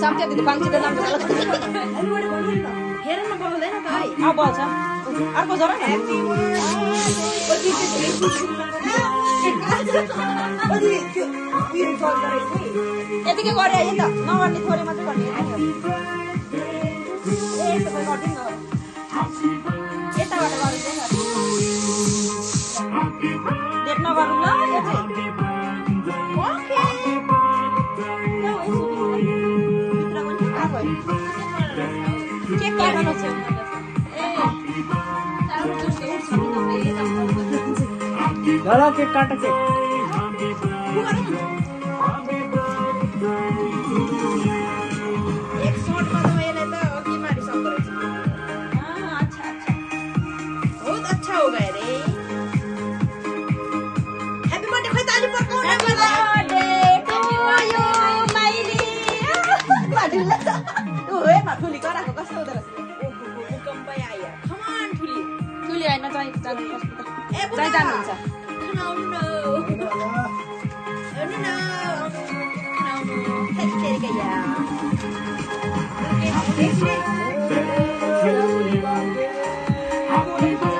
Sampai di depan kita nampak kalau हेर न बोल्दैन त है अब बोल्छ अर्को जरा ह्यापी यतिकै गरे आयो नि त नगर्ने थोरै मात्रै गर्ने यस्तो गरिदिनु न यताबाट गरिदिनु लेट नगरौँ ल यो चाहिँ ओके केक काट्नु छ ल केक काट केक एक शॉटमा त मैले त अघि मारिसक्दो रहेछ अच्छा अच्छा बहुत अच्छा हो गयो रे ह्यापी बर्थडे खोइ त अलि पर्काउन मलाई ठुली कराएको कस्तो हुँदो रहेछ भूकम्पै आयो खमान ठुली ठुली होइन चाहिँ जानु ए चाहिँ जानुहुन्छ खानु न खानु न खानु हेल्थ गया Happy birthday.